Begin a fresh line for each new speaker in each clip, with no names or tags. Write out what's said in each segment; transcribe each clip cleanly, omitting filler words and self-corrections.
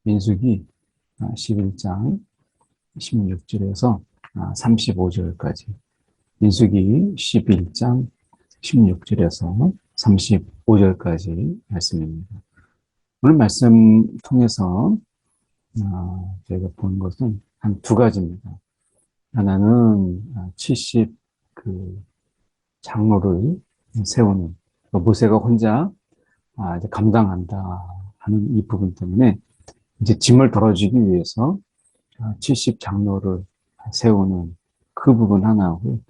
민수기 11장 16절에서 35절까지, 민수기 11장 16절에서 35절까지 말씀입니다. 오늘 말씀 통해서 저희가 본 것은 한 두 가지입니다. 하나는 70 장로를 세우는, 모세가 혼자 이제 감당한다 하는 이 부분 때문에 이제 짐을 덜어주기 위해서 70 장로를 세우는 그 부분 하나하고,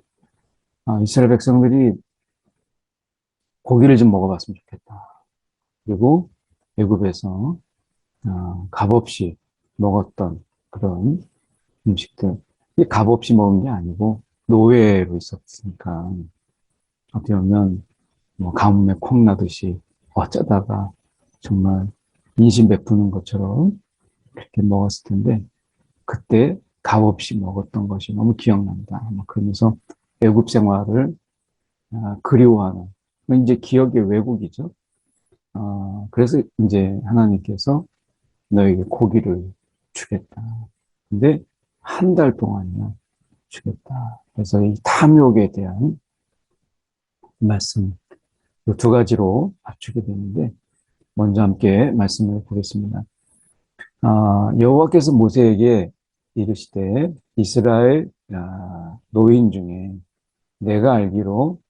이스라엘 백성들이 고기를 좀 먹어봤으면 좋겠다. 그리고 애굽에서 값없이 먹었던 그런 음식들, 이게 값없이 먹은 게 아니고 노예로 있었으니까 어떻게 보면 가뭄에 콩 나듯이 어쩌다가 정말 인심 베푸는 것처럼 그렇게 먹었을 텐데, 그때 값없이 먹었던 것이 너무 기억난다. 그러면서 애굽 생활을 그리워하는, 이제 기억의 왜곡이죠. 그래서 이제 하나님께서 너에게 고기를 주겠다. 근데 한 달 동안이나 주겠다. 그래서 이 탐욕에 대한 말씀, 이 두 가지로 맞추게 되는데, 먼저 함께 말씀을 보겠습니다. 여호와께서 모세에게 이르시되, 이스라엘 노인 중에 내가 알기로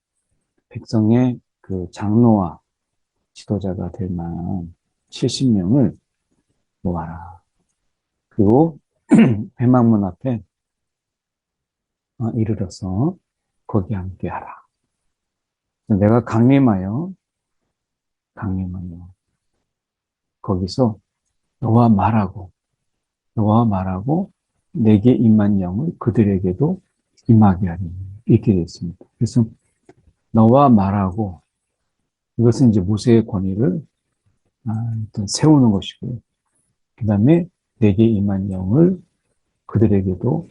백성의 그 장로와 지도자가 될 만한 70명을 모아라. 그리고 회막문 앞에 이르러서 거기 함께 하라. 내가 강림하여 거기서 너와 말하고 내게 임한 영을 그들에게도 임하게 하리니, 이렇게 되어 있습니다. 그래서 너와 말하고, 이것은 이제 모세의 권위를 일단 세우는 것이고요. 그 다음에 내게 임한 영을 그들에게도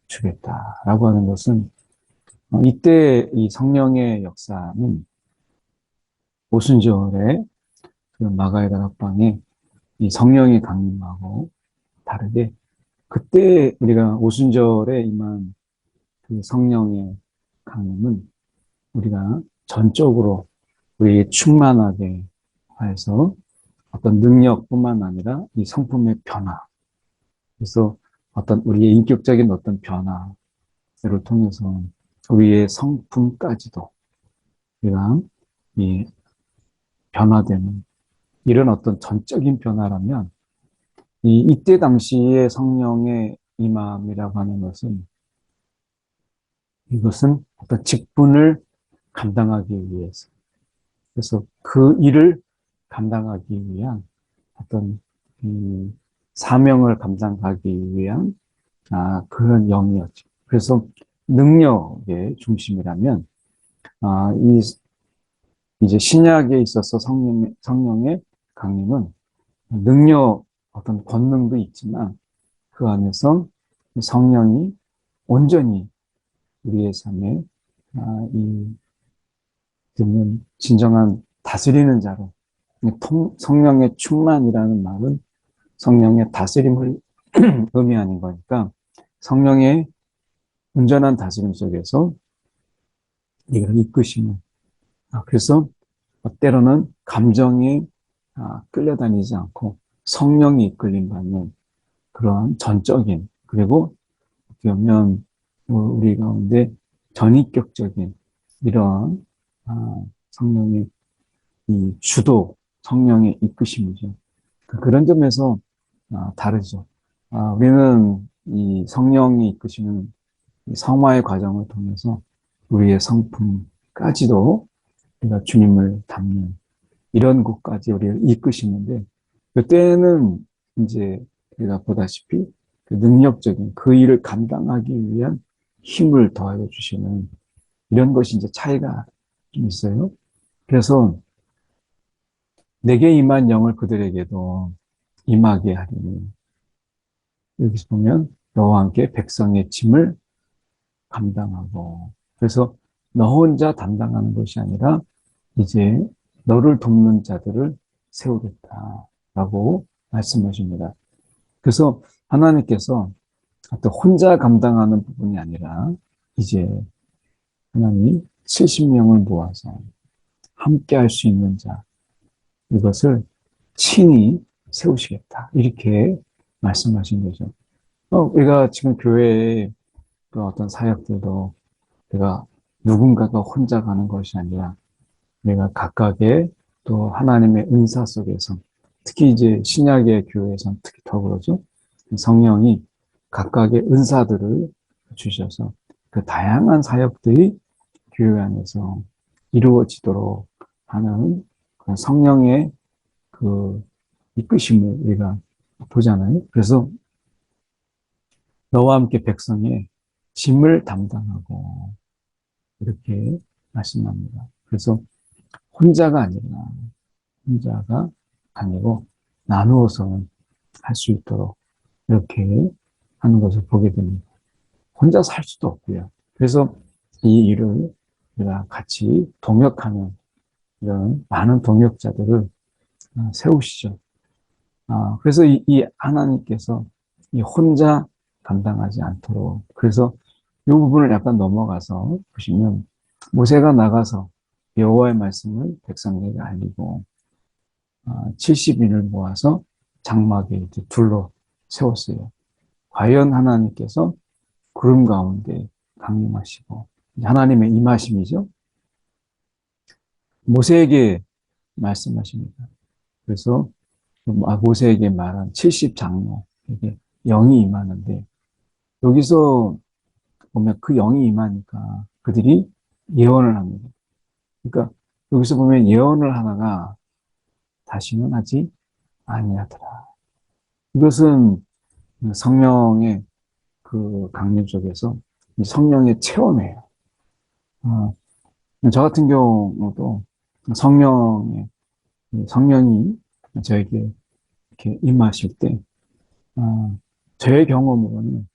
주겠다라고 하는 것은, 이때 이 성령의 역사는 오순절에 그 마가의 다락방에 이 성령이 강림하고 다르게, 그때 우리가 오순절에 임한 그 성령의 강림은 우리가 전적으로 우리에게 충만하게 하여서 어떤 능력뿐만 아니라 이 성품의 변화, 그래서 어떤 우리의 인격적인 어떤 변화를 통해서 우리의 성품까지도 우리가 이 변화되는 이런 어떤 전적인 변화라면, 이때 당시의 성령의 임함이라고 하는 것은, 이것은 어떤 직분을 감당하기 위해서, 그래서 그 일을 감당하기 위한 어떤 사명을 감당하기 위한 그런 영이었죠. 그래서 능력의 중심이라면, 이제 신약에 있어서 성령의 강림은 능력, 어떤 권능도 있지만 그 안에서 성령이 온전히 우리의 삶에 이 진정한 다스리는 자로, 성령의 충만이라는 말은 성령의 다스림을 의미하는 거니까, 성령의 온전한 다스림 속에서 이걸 이끄시는, 그래서 때로는 감정이 끌려다니지 않고 성령이 이끌림 받는 그런 전적인, 그리고 어떻게 보면 우리 가운데 전인격적인 이런 성령의 이 주도, 성령의 이끄심이죠. 그런 점에서 다르죠. 우리는 이 성령이 이끄시는 이 성화의 과정을 통해서 우리의 성품까지도 우리가 주님을 닮는 이런 곳까지 우리를 이끄시는데, 그때는 이제 우리가 보다시피 그 능력적인 그 일을 감당하기 위한 힘을 더하여 주시는 이런 것이 이제 차이가 좀 있어요. 그래서 내게 임한 영을 그들에게도 임하게 하리니, 여기서 보면 너와 함께 백성의 짐을 감당하고, 그래서 너 혼자 담당하는 것이 아니라 이제 너를 돕는 자들을 세우겠다라고 말씀하십니다. 그래서 하나님께서 또 혼자 감당하는 부분이 아니라 이제 하나님이 70명을 모아서 함께 할 수 있는 자, 이것을 친히 세우시겠다. 이렇게 말씀하신 거죠. 우리가 지금 교회에 그 어떤 사역들도 내가 누군가가 혼자 가는 것이 아니라 내가 각각의 또 하나님의 은사 속에서 특히 이제 신약의 교회에서는 특히 더 그러죠. 성령이 각각의 은사들을 주셔서 그 다양한 사역들이 교회 안에서 이루어지도록 하는 그 성령의 그 이끄심을 우리가 보잖아요. 그래서 너와 함께 백성의 짐을 담당하고 이렇게 말씀합니다. 그래서 혼자가 아니고 나누어서 할 수 있도록 이렇게 하는 것을 보게 됩니다. 혼자서 할 수도 없고요. 그래서 이 일을 우리가 같이 동역하는 이런 많은 동역자들을 세우시죠. 그래서 이 하나님께서 이 혼자 감당하지 않도록 그래서 이 부분을 약간 넘어가서 보시면 모세가 나가서 여호와의 말씀을 백성에게 알리고 70인을 모아서 장막에 이제 둘러 세웠어요. 과연 하나님께서 구름 가운데 강림하시고 하나님의 임하심이죠. 모세에게 말씀하십니다. 그래서 모세에게 말한 70장로에게 영이 임하는데 여기서 보면 그 영이 임하니까 그들이 예언을 합니다. 그러니까 여기서 보면 예언을 하다가 다시는 하지 아니하더라. 이것은 성령의 그 강림 속에서 성령의 체험이에요. 저 같은 경우도 성령이 저에게 이렇게 임하실 때, 저의 경험으로는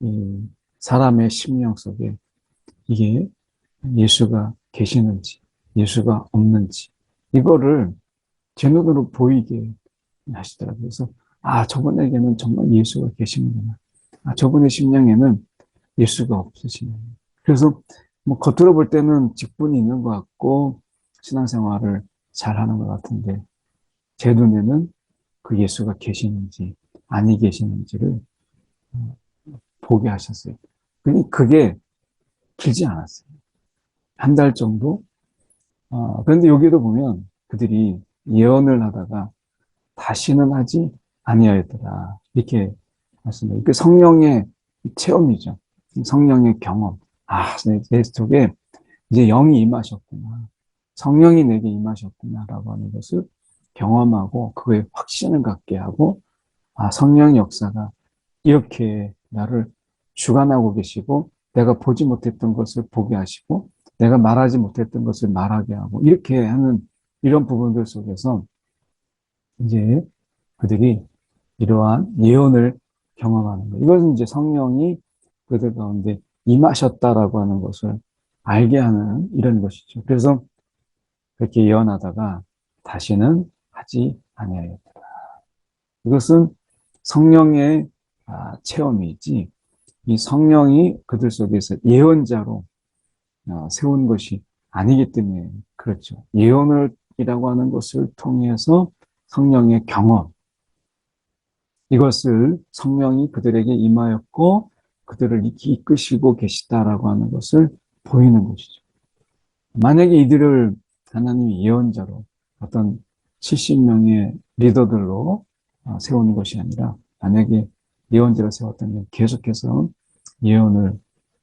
이 사람의 심령 속에 이게 예수가 계시는지, 예수가 없는지, 이거를 제 눈으로 보이게 하시더라고요. 그래서, 저분에게는 정말 예수가 계시는구나. 저분의 심령에는 예수가 없으시네. 그래서 뭐 겉으로 볼 때는 직분이 있는 것 같고 신앙생활을 잘 하는 것 같은데 제 눈에는 그 예수가 계시는지 아니 계시는지를 보게 하셨어요. 그게 길지 않았어요. 한 달 정도? 그런데 여기도 보면 그들이 예언을 하다가 다시는 하지 아니하였더라. 이렇게 말씀해요. 그 성령의 체험이죠. 성령의 경험. 내 속에 이제 영이 임하셨구나. 성령이 내게 임하셨구나라고 하는 것을 경험하고 그거에 확신을 갖게 하고 성령 역사가 이렇게 나를 주관하고 계시고 내가 보지 못했던 것을 보게 하시고 내가 말하지 못했던 것을 말하게 하고 이렇게 하는 이런 부분들 속에서 이제 그들이 이러한 예언을 경험하는 거예요. 이것은 이제 성령이 그들 가운데 임하셨다라고 하는 것을 알게 하는 이런 것이죠. 그래서 그렇게 예언하다가 다시는 하지 아니하였다. 이것은 성령의 체험이지 이 성령이 그들 속에서 예언자로 세운 것이 아니기 때문에 그렇죠. 예언이라고 하는 것을 통해서 성령의 경험 이것을 성령이 그들에게 임하였고 그들을 이끄시고 계시다라고 하는 것을 보이는 것이죠. 만약에 이들을 하나님이 예언자로 어떤 70명의 리더들로 세우는 것이 아니라 만약에 예언자로 세웠다면 계속해서 예언을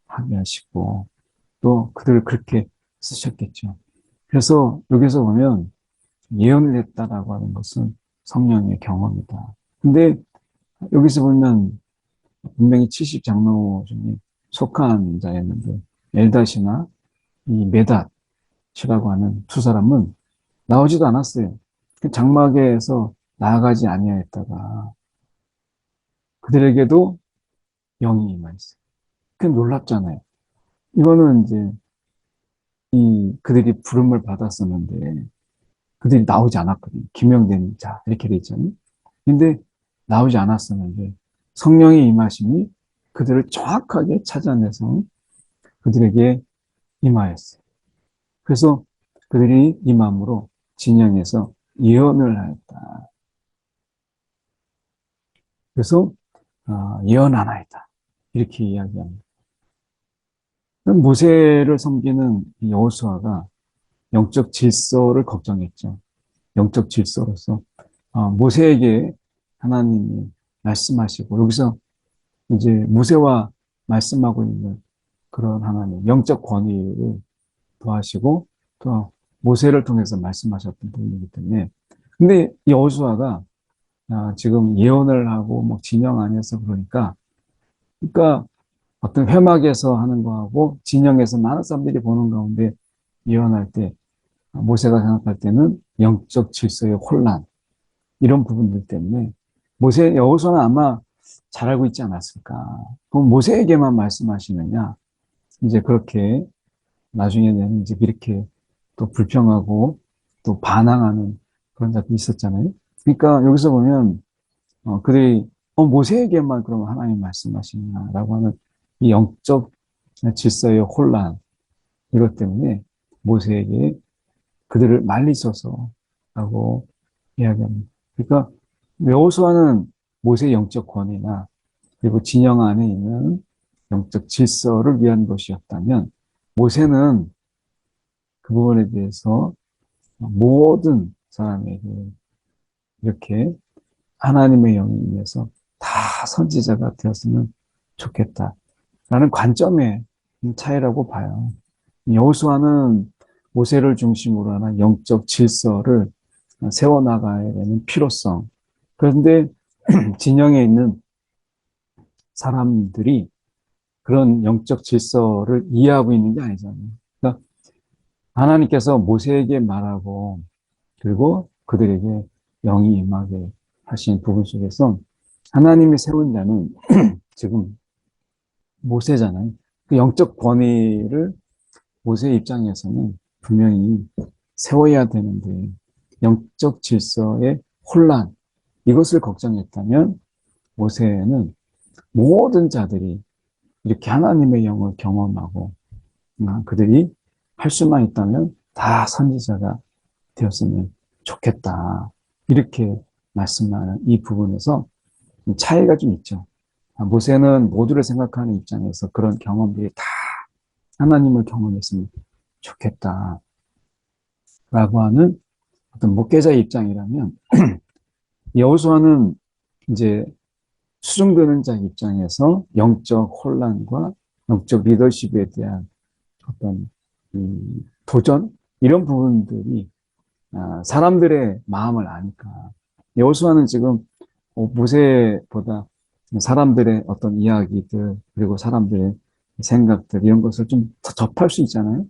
하게 하시고 또 그들을 그렇게 쓰셨겠죠. 그래서 여기서 보면 예언을 했다라고 하는 것은 성령의 경험이다. 근데 여기서 보면 분명히 70장로 중에 속한 자였는데 엘닷이나 이 메닷이라고 하는 두 사람은 나오지도 않았어요. 장막에서 나아가지 아니하였다가 그들에게도 영이 임하였어요. 그 놀랍잖아요. 이거는 이제 그들이 부름을 받았었는데 그들이 나오지 않았거든요. 기명된 자 이렇게 돼 있잖아요. 근데 나오지 않았었는데 성령의 임하심이 그들을 정확하게 찾아내서 그들에게 임하였어요. 그래서 그들이 임함으로 진영에서 예언을 하였다. 그래서 예언하나이다. 이렇게 이야기합니다. 모세를 섬기는 여호수아가 영적 질서를 걱정했죠. 영적 질서로서 모세에게 하나님이 말씀하시고 여기서 이제 모세와 말씀하고 있는 그런 하나님 영적 권위를 더하시고 또 모세를 통해서 말씀하셨던 분이기 때문에 근데 여호수아가 지금 예언을 하고 뭐 진영 안에서 그러니까 어떤 회막에서 하는 거하고 진영에서 많은 사람들이 보는 가운데 예언할 때 모세가 생각할 때는 영적 질서의 혼란 이런 부분들 때문에 여호수아는 아마 잘 알고 있지 않았을까. 그럼 모세에게만 말씀하시느냐? 이제 그렇게 나중에는 이제 이렇게 또 불평하고 또 반항하는 그런 작이 있었잖아요. 그러니까 여기서 보면 그들이 모세에게만 그럼 하나님 말씀하시냐라고 하는 이 영적 질서의 혼란 이것 때문에 모세에게 그들을 말리소서라고 이야기합니다. 그러니까 여호수아는 모세의 영적 권위나 그리고 진영 안에 있는 영적 질서를 위한 것이었다면 모세는 그 부분에 대해서 모든 사람에게 이렇게 하나님의 영이 임해서 다 선지자가 되었으면 좋겠다라는 관점의 차이라고 봐요. 여호수아는 모세를 중심으로 하는 영적 질서를 세워나가야 되는 필요성. 그런데 진영에 있는 사람들이 그런 영적 질서를 이해하고 있는 게 아니잖아요. 그러니까 하나님께서 모세에게 말하고 그리고 그들에게 영이 임하게 하신 부분 속에서 하나님이 세운 자는 지금 모세잖아요. 그 영적 권위를 모세의 입장에서는 분명히 세워야 되는데 영적 질서의 혼란 이것을 걱정했다면 모세는 모든 자들이 이렇게 하나님의 영을 경험하고 그들이 할 수만 있다면 다 선지자가 되었으면 좋겠다. 이렇게 말씀하는 이 부분에서 차이가 좀 있죠. 모세는 모두를 생각하는 입장에서 그런 경험들이 다 하나님을 경험했으면 좋겠다라고 하는 어떤 목회자의 입장이라면 여호수아는 이제 수종드는 자 입장에서 영적 혼란과 영적 리더십에 대한 어떤 도전 이런 부분들이 사람들의 마음을 아니까 여호수아는 지금 모세보다 사람들의 어떤 이야기들 그리고 사람들의 생각들 이런 것을 좀 더 접할 수 있잖아요.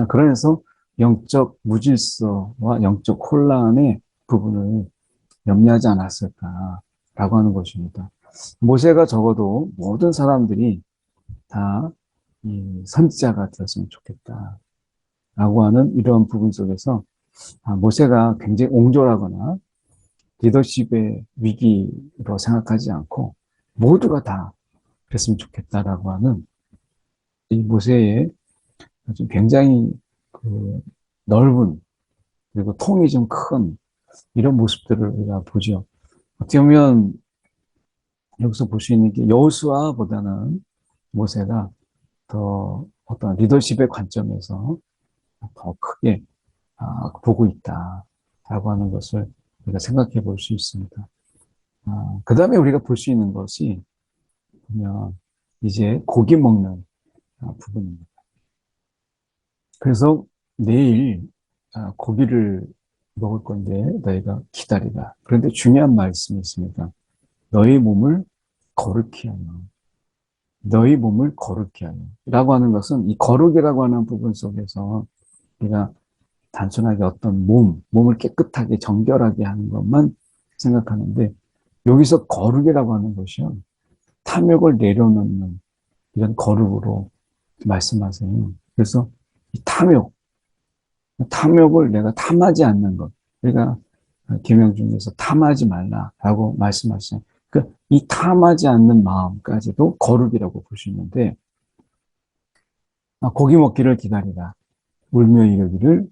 그래서 영적 무질서와 영적 혼란의 부분을 염려하지 않았을까라고 하는 것입니다. 모세가 적어도 모든 사람들이 다 선지자가 되었으면 좋겠다라고 하는 이런 부분 속에서 모세가 굉장히 옹졸하거나 리더십의 위기로 생각하지 않고 모두가 다 그랬으면 좋겠다라고 하는 이 모세의 굉장히 그 넓은 그리고 통이 좀 큰 이런 모습들을 우리가 보죠. 어떻게 보면 여기서 볼 수 있는 게 여호수아보다는 모세가 더 어떤 리더십의 관점에서 더 크게 보고 있다라고 하는 것을 우리가 생각해 볼 수 있습니다. 그 다음에 우리가 볼 수 있는 것이 보면 이제 고기 먹는 부분입니다. 그래서 내일 고기를 먹을 건데 너희가 기다리라. 그런데 중요한 말씀이 있습니다. 너희 몸을 거룩히 하여. 너희 몸을 거룩히 하여. 라고 하는 것은 이 거룩이라고 하는 부분 속에서 우리가 단순하게 어떤 몸을 깨끗하게 정결하게 하는 것만 생각하는데 여기서 거룩이라고 하는 것이요. 탐욕을 내려놓는 이런 거룩으로 말씀하세요. 그래서 이 탐욕을 내가 탐하지 않는 것. 그러니까 계명 중에서 탐하지 말라라고 말씀하시죠. 그러니까 이 탐하지 않는 마음까지도 거룩이라고 보시는데, 고기 먹기를 기다리라. 울며 이르기를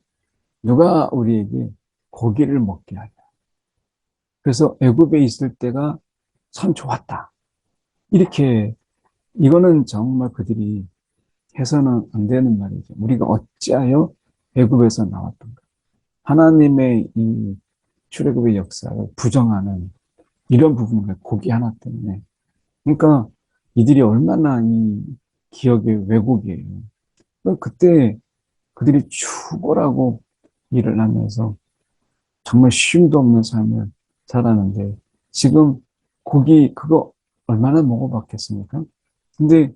누가 우리에게 고기를 먹게 하냐. 그래서 애굽에 있을 때가 참 좋았다. 이렇게, 이거는 정말 그들이 해서는 안 되는 말이죠. 우리가 어찌하여 애굽에서 나왔던가. 하나님의 이 출애굽의 역사를 부정하는 이런 부분을 고기 하나 때문에. 그러니까 이들이 얼마나 이 기억의 왜곡이에요. 그때 그들이 죽어라고 일을 하면서 정말 쉼도 없는 삶을 살았는데, 지금 고기 그거 얼마나 먹어봤겠습니까? 근데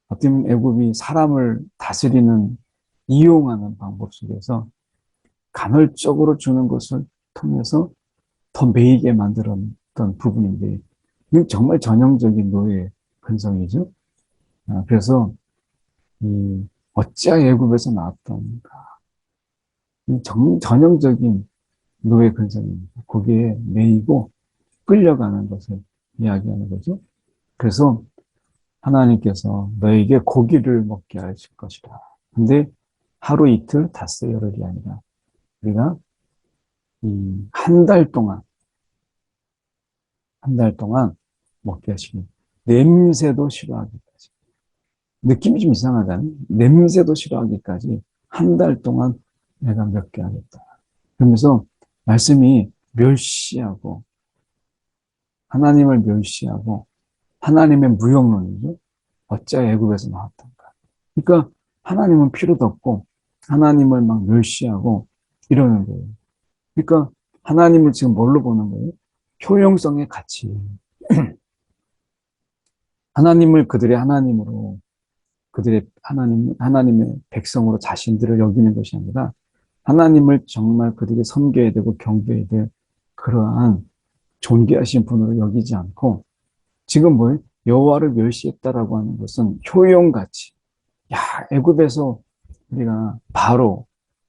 어쩌면 애굽이 사람을 다스리는, 이용하는 방법 속에서 간헐적으로 주는 것을 통해서 더 매이게 만들었던 부분인데, 이건 정말 전형적인 노예 근성이죠. 그래서 이 어찌하여 애굽에서 나왔던가, 이 전형적인 노예 근성입니다. 거기에 매이고 끌려가는 것을 이야기하는 거죠. 그래서 하나님께서 너에게 고기를 먹게 하실 것이다. 근데 하루 이틀 닷새 열흘이 아니라 우리가 한 달 동안, 한 달 동안 먹게 하시고, 냄새도 싫어하기까지. 느낌이 좀 이상하잖아요. 냄새도 싫어하기까지 한 달 동안 내가 먹게 하겠다. 그러면서 말씀이 멸시하고, 하나님을 멸시하고, 하나님의 무용론이죠. 어찌 애굽에서 나왔던가. 그러니까 하나님은 필요도 없고 하나님을 막 멸시하고 이러는 거예요. 그러니까 하나님을 지금 뭘로 보는 거예요? 효용성의 가치. 하나님을 그들의 하나님으로, 그들의 하나님의 백성으로 자신들을 여기는 것이 아니라 하나님을 정말 그들이 섬겨야 되고 경배해야 될 그러한 존귀하신 분으로 여기지 않고, 지금 뭐예요? 여호와를 멸시했다라고 하는 것은 효용가치. 야, 애굽에서 우리가 바로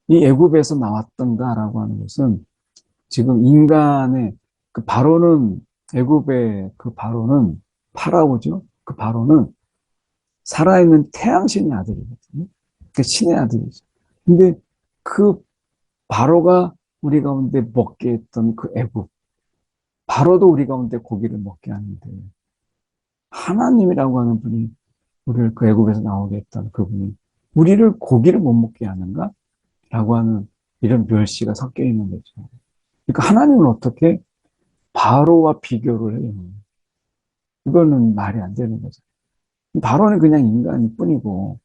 이 애굽에서 나왔던가라고 하는 것은, 지금 인간의 그 바로는, 애굽의 그 바로는 파라오죠. 그 바로는 살아있는 태양신의 아들이거든요. 그 신의 아들이죠. 근데 그 바로가 우리 가운데 먹게 했던 그 애굽, 바로도 우리 가운데 고기를 먹게 하는데, 하나님이라고 하는 분이 우리를 그 애굽에서 나오게 했던 그분이 우리를 고기를 못 먹게 하는가? 라고 하는 이런 멸시가 섞여 있는 거죠. 그러니까 하나님은 어떻게 바로와 비교를 해요? 이거는 말이 안 되는 거죠. 바로는 그냥 인간일 뿐이고,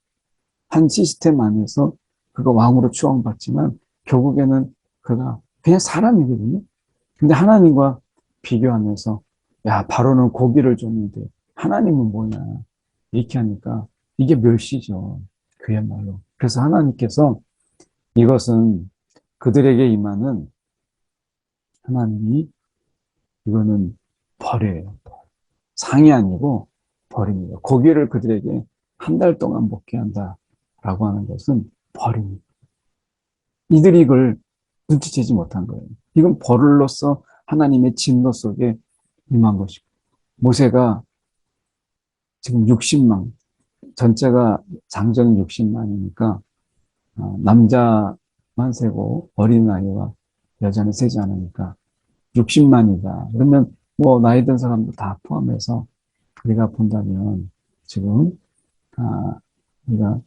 한 시스템 안에서 그가 왕으로 추앙받지만 결국에는 그가 그냥 사람이거든요. 근데 하나님과 비교하면서, 야, 바로는 고기를 줬는데 하나님은 뭐냐, 이렇게 하니까 이게 멸시죠. 그야말로. 그래서 하나님께서 이것은 그들에게 임하는, 하나님이 이거는 벌이에요. 상이 아니고 벌입니다. 고기를 그들에게 한 달 동안 먹게 한다라고 하는 것은 벌입니다. 이들이 이걸 눈치채지 못한 거예요. 이건 벌로서 하나님의 진노 속에 임한 것이고, 모세가 지금 60만, 전체가 장정이 60만이니까 남자만 세고 어린아이와 여자는 세지 않으니까 60만이다. 그러면 뭐 나이 든 사람도 다 포함해서 우리가 본다면 지금 우리가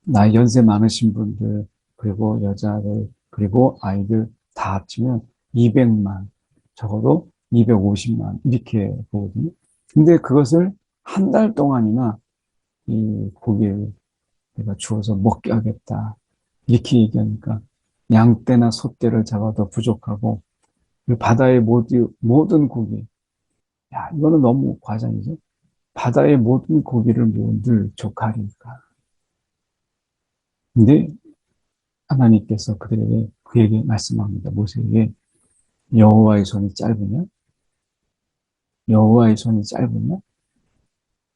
나이 연세 많으신 분들, 그리고 여자들, 그리고 아이들 다 합치면 200만, 적어도 250만 이렇게 보거든요. 근데 그것을 한 달 동안이나 이 고기를 내가 주어서 먹게 하겠다, 이렇게 얘기하니까 양떼나 소떼를 잡아도 부족하고 그 바다의 모든 고기, 야, 이거는 너무 과장이죠. 바다의 모든 고기를 모은들 조카리니까. 근데 하나님께서 그에게 말씀합니다. 모세에게, 여호와의 손이 짧으냐? 여호와의 손이 짧으냐?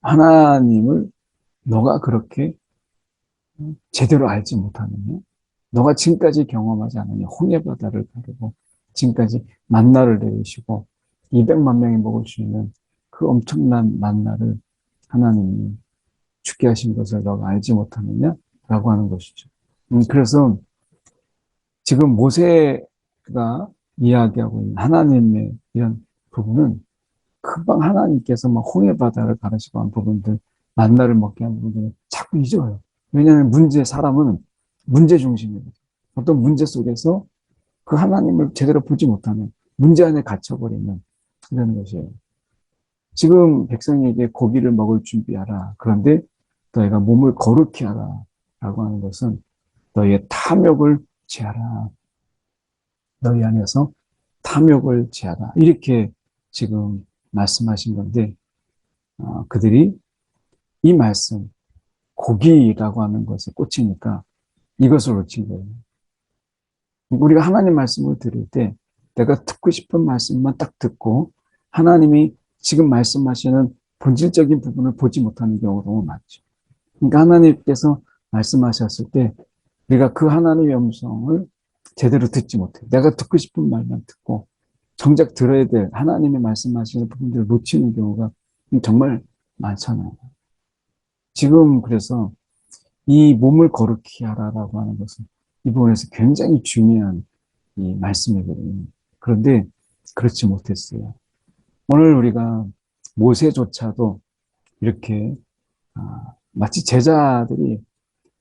하나님을 너가 그렇게 제대로 알지 못하느냐? 너가 지금까지 경험하지 않느냐? 홍해 바다를 가르고 지금까지 만나를 내리시고 200만 명이 먹을 수 있는 그 엄청난 만나를 하나님이 죽게 하신 것을 너가 알지 못하느냐? 라고 하는 것이죠. 그래서 지금 모세가 이야기하고 있는 하나님의 이런 부분은 금방 하나님께서 막 홍해 바다를 가르치고 한 부분들, 만나를 먹게 한 부분들을 자꾸 잊어요. 왜냐하면 사람은 문제 중심이거든요. 어떤 문제 속에서 그 하나님을 제대로 보지 못하면 문제 안에 갇혀버리는 이런 것이에요. 지금 백성에게 고기를 먹을 준비하라. 그런데 너희가 몸을 거룩히 하라. 라고 하는 것은 너희의 탐욕을 제하라. 너희 안에서 탐욕을 제하라. 이렇게 지금 말씀하신 건데, 그들이 이 말씀, 고기라고 하는 것에 꽂히니까 이것을 놓친 거예요. 우리가 하나님 말씀을 들을 때 내가 듣고 싶은 말씀만 딱 듣고 하나님이 지금 말씀하시는 본질적인 부분을 보지 못하는 경우가 너무 많죠. 그러니까 하나님께서 말씀하셨을 때 우리가 그 하나님의 음성을 제대로 듣지 못해요. 내가 듣고 싶은 말만 듣고 정작 들어야 될 하나님의 말씀하시는 부분들을 놓치는 경우가 정말 많잖아요. 지금 그래서 이 몸을 거룩히 하라라고 하는 것은 이 부분에서 굉장히 중요한 이 말씀이거든요. 그런데 그렇지 못했어요. 오늘 우리가 모세조차도 이렇게 마치 제자들이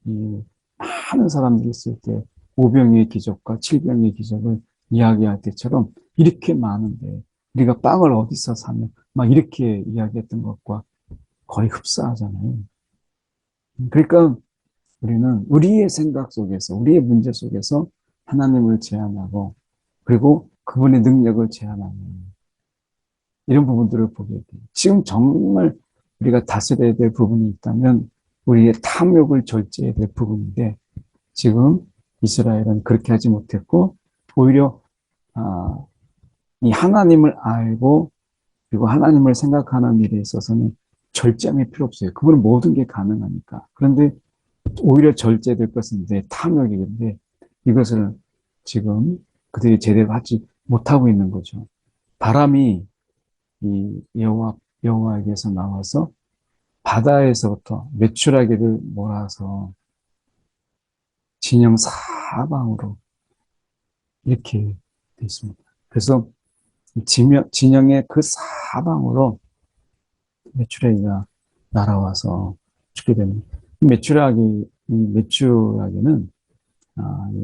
이 많은 사람들이 있을 때 오병이의 기적과 칠병의 기적을 이야기할 때처럼 이렇게 많은데 우리가 빵을 어디서 사면 막 이렇게 이야기했던 것과 거의 흡사하잖아요. 그러니까 우리는 우리의 생각 속에서 우리의 문제 속에서 하나님을 제한하고 그리고 그분의 능력을 제한하는 이런 부분들을 보게 돼요. 지금 정말 우리가 다스려야 될 부분이 있다면 우리의 탐욕을 절제해야 될 부분인데 지금 이스라엘은 그렇게 하지 못했고 오히려 이 하나님을 알고 그리고 하나님을 생각하는 일에 있어서는 절제함이 필요 없어요. 그분은 모든 게 가능하니까. 그런데 오히려 절제될 것은 이제 탐욕이건데 이것을 지금 그들이 제대로 하지 못하고 있는 거죠. 바람이 이 여호와에게서 나와서 바다에서부터 메추라기를 몰아서 진영 사방으로 이렇게 돼 있습니다. 그래서 진영의 그 사방으로 메추라기가 날아와서 죽게 됩니다. 메추라기는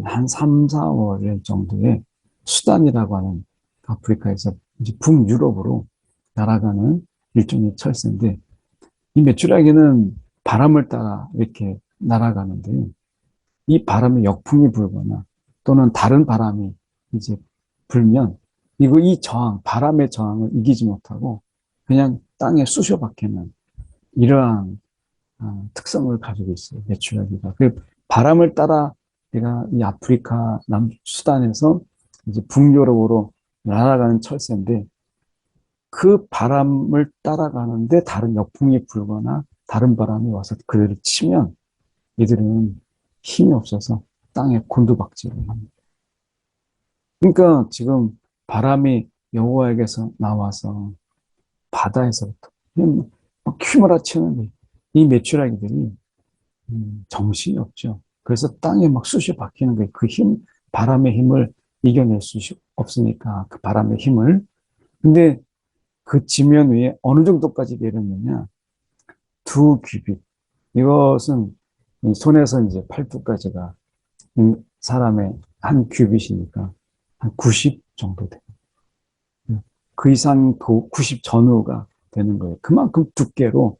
한 3, 4월 정도의 수단이라고 하는 아프리카에서 이제 북유럽으로 날아가는 일종의 철새인데 이 메추라기는 바람을 따라 이렇게 날아가는데요. 이 바람에 역풍이 불거나 또는 다른 바람이 이제 불면 이 바람의 저항을 이기지 못하고 그냥 땅에 쑤셔 박히는 이러한 특성을 가지고 있어요. 메추라기가. 그 바람을 따라 내가 이 아프리카 남수단에서 이제 북유럽으로 날아가는 철새인데 그 바람을 따라가는데 다른 역풍이 불거나 다른 바람이 와서 그들을 치면 이들은 힘이 없어서 땅에 곤두박질을 합니다. 그러니까 지금 바람이 여호와에게서 나와서 바다에서부터 막 휘몰아치는 이 메추라기들이 정신이 없죠. 그래서 땅에 막 쑤셔 박히는 거예요. 바람의 힘을 이겨낼 수 없으니까 그 바람의 힘을. 근데 그 지면 위에 어느 정도까지 내렸느냐? 2규빗. 이것은 손에서 이제 팔뚝까지가 사람의 한 규빗이니까 한 90 정도 돼요. 그 이상 90 전후가 되는 거예요. 그만큼 두께로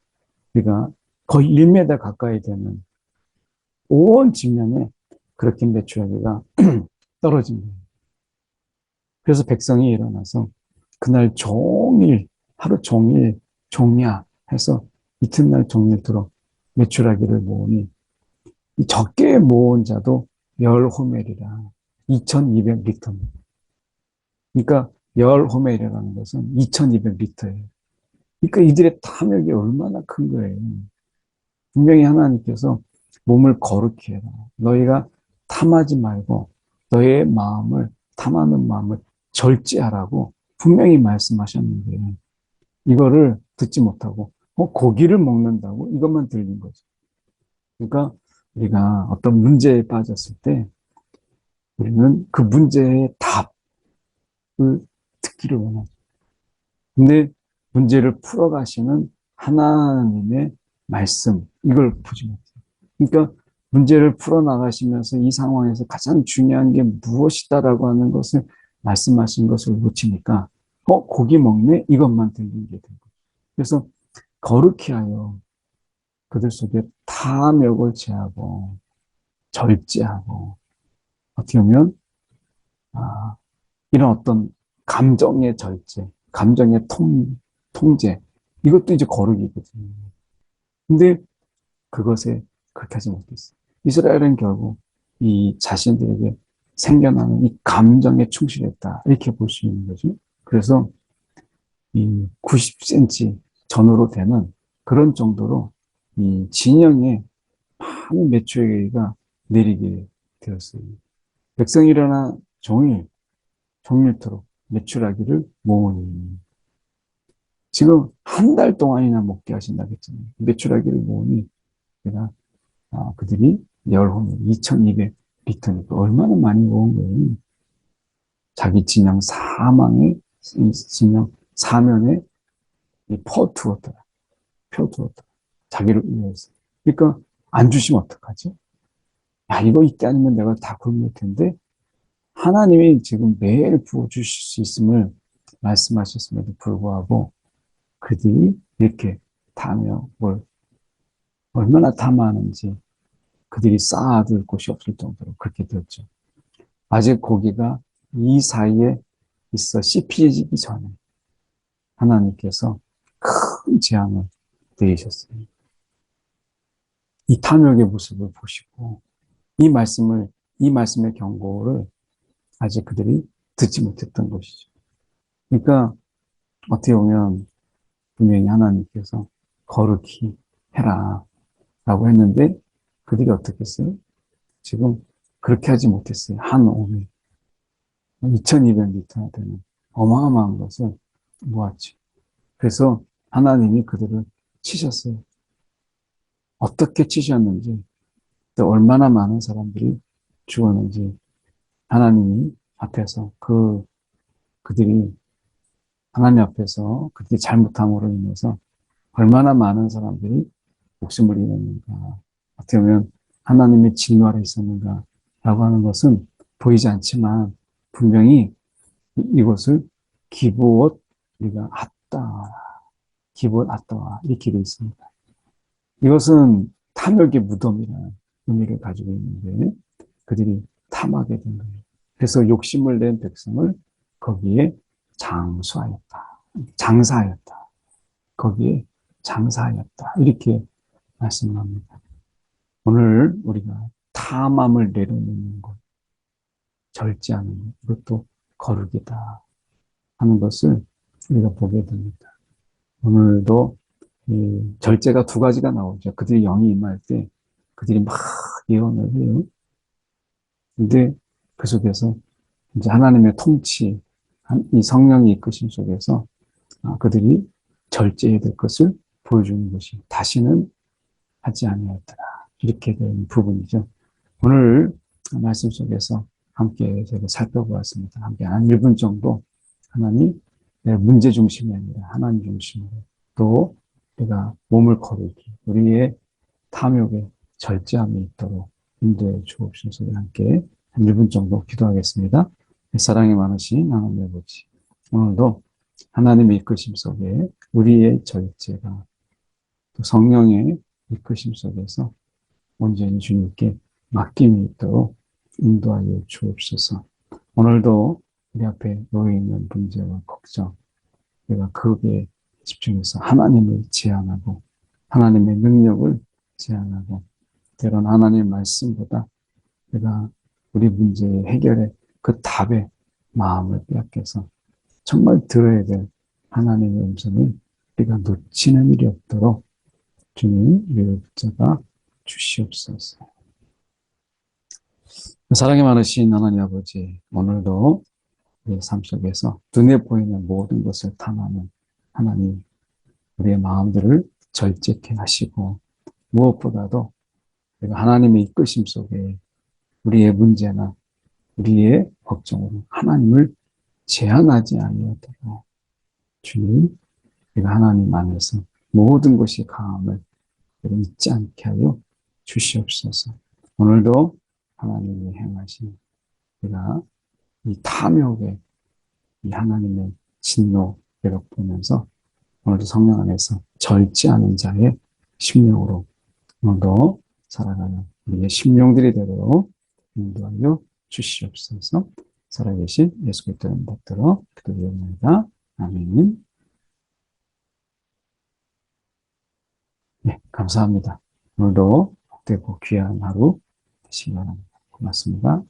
우리가 거의 1m 가까이 되는 온 지면에 그렇게 메추라기가 떨어진 거예요. 그래서 백성이 일어나서 그날 종일, 하루 종일 종야 해서 이튿날 종일토록 메추라기를 모으니 이 적게 모은 자도 10호멜이라 2200리터입니다. 그러니까 10호멜이라는 것은 2200리터예요. 그러니까 이들의 탐욕이 얼마나 큰 거예요. 분명히 하나님께서 몸을 거룩히 해라. 너희가 탐하지 말고 너희의 마음을 탐하는 마음을 절제하라고 분명히 말씀하셨는데 이거를 듣지 못하고 고기를 먹는다고 이것만 들린 거죠. 그러니까 우리가 어떤 문제에 빠졌을 때 우리는 그 문제의 답을 듣기를 원하죠. 근데 문제를 풀어가시는 하나님의 말씀, 이걸 보지 못해요. 그러니까 문제를 풀어나가시면서 이 상황에서 가장 중요한 게 무엇이다라고 하는 것을 말씀하신 것을 놓치니까 고기 먹네? 이것만 들리게 된 거예요. 그래서 거룩히 하여 그들 속에 탐욕을 제하고 절제하고 어떻게 보면 이런 어떤 감정의 절제, 감정의 통제 이것도 이제 거룩이거든요. 근데 그것에 그렇게 하지 못했어요. 이스라엘은 결국 이 자신들에게 생겨나는 이 감정에 충실했다 이렇게 볼 수 있는 거죠. 그래서 이 90cm 전후로 되는 그런 정도로 이 진영에 많은 메추라기가 내리게 되었어요. 백성이 일어나 종일토록 메추라기를 모으니 지금 한 달 동안이나 먹게 하신다고 했잖아요. 메추라기를 모으니 내가 그들이 열홈에 2200리터니까 얼마나 많이 모은 거예요. 자기 진영 사망에 진영 사면에 퍼투었더라. 펴두었더라. 자기를 위해서. 그러니까 안 주시면 어떡하지? 야, 이거 이때 아니면 내가 다 굶을 텐데 하나님이 지금 매일 부어주실 수 있음을 말씀하셨음에도 불구하고 그들이 이렇게 탐욕을 얼마나 탐하는지 그들이 쌓아둘 곳이 없을 정도로 그렇게 되었죠. 아직 고기가 이 사이에 있어 씹히기 전에 하나님께서 큰 재앙을 내리셨어요. 이 탐욕의 모습을 보시고 이 말씀의 경고를 아직 그들이 듣지 못했던 것이죠. 그러니까 어떻게 보면 분명히 하나님께서 거룩히 해라 라고 했는데 그들이 어떻게 했어요? 지금 그렇게 하지 못했어요. 한 오늘 2200리터나 되는 어마어마한 것을 모았죠. 그래서 하나님이 그들을 치셨어요. 어떻게 치셨는지 또 얼마나 많은 사람들이 죽었는지 하나님이 앞에서 그들이 하나님 앞에서 그들이 잘못함으로 인해서 얼마나 많은 사람들이 목숨을 잃었는가 어떻게 보면 하나님의 진노 아래 있었는가 라고 하는 것은 보이지 않지만 분명히 이것을 기브옷 우리가 아따 기브옷 아따와 이렇게 되어 있습니다. 이것은 탐욕의 무덤이라는 의미를 가지고 있는데 그들이 탐하게 된 거예요. 그래서 욕심을 낸 백성을 거기에 장사하였다. 거기에 장사하였다. 이렇게 말씀합니다. 오늘 우리가 탐함을 내려놓는 것, 절제하는 것, 이것도 거룩이다 하는 것을 우리가 보게 됩니다. 오늘도 이 절제가 두 가지가 나오죠. 그들이 영이 임할 때 그들이 막 예언을 해요. 근데 그 속에서 이제 하나님의 통치, 이 성령의 이끄심 속에서 그들이 절제해야 될 것을 보여주는 것이 다시는 하지 아니하였더라. 이렇게 된 부분이죠. 오늘 말씀 속에서 함께 제가 살펴보았습니다. 함께 한 1분 정도 하나님 문제 중심이 아니라 하나님 중심으로 또 우리가 몸을 거르기 우리의 탐욕에 절제함이 있도록 인도해 주옵소서. 함께 한 1분 정도 기도하겠습니다. 사랑이 많으신 하나님 아버지, 오늘도 하나님의 이끄심 속에 우리의 절제가 또 성령의 이끄심 속에서 온전히 주님께 맡김이 있도록 인도하여 주옵소서. 오늘도 우리 앞에 놓여있는 문제와 걱정, 우리가 거기에 집중해서 하나님을 제안하고 하나님의 능력을 제안하고 때론 하나님의 말씀보다 내가 우리 문제의 해결에 그 답에 마음을 빼앗겨서 정말 들어야 될 하나님의 음성을 우리가 놓치는 일이 없도록 주님 우리를 붙잡아 주시옵소서. 사랑이 많으신 하나님 아버지, 오늘도 우리의 삶 속에서 눈에 보이는 모든 것을 탐하는 하나님, 우리의 마음들을 절제케 하시고, 무엇보다도 우리가 하나님의 이끄심 속에 우리의 문제나 우리의 걱정으로 하나님을 제한하지 아니하도록 주님, 우리가 하나님 안에서 모든 것이 강함을 잊지 않게 하여 주시옵소서. 오늘도 하나님이 행하신 우리가 이 탐욕에 이 하나님의 진노, 괴롭 보면서 오늘도 성령 안에서 절제하는 자의 심령으로 오늘도 살아가는 우리의 심령들이 되도록 인도하여 주시옵소서. 살아계신 예수 그리스도의 받들어 기도드립니다. 아멘. 네, 감사합니다. 오늘도 복되고 귀한 하루 되시기 바랍니다. 고맙습니다.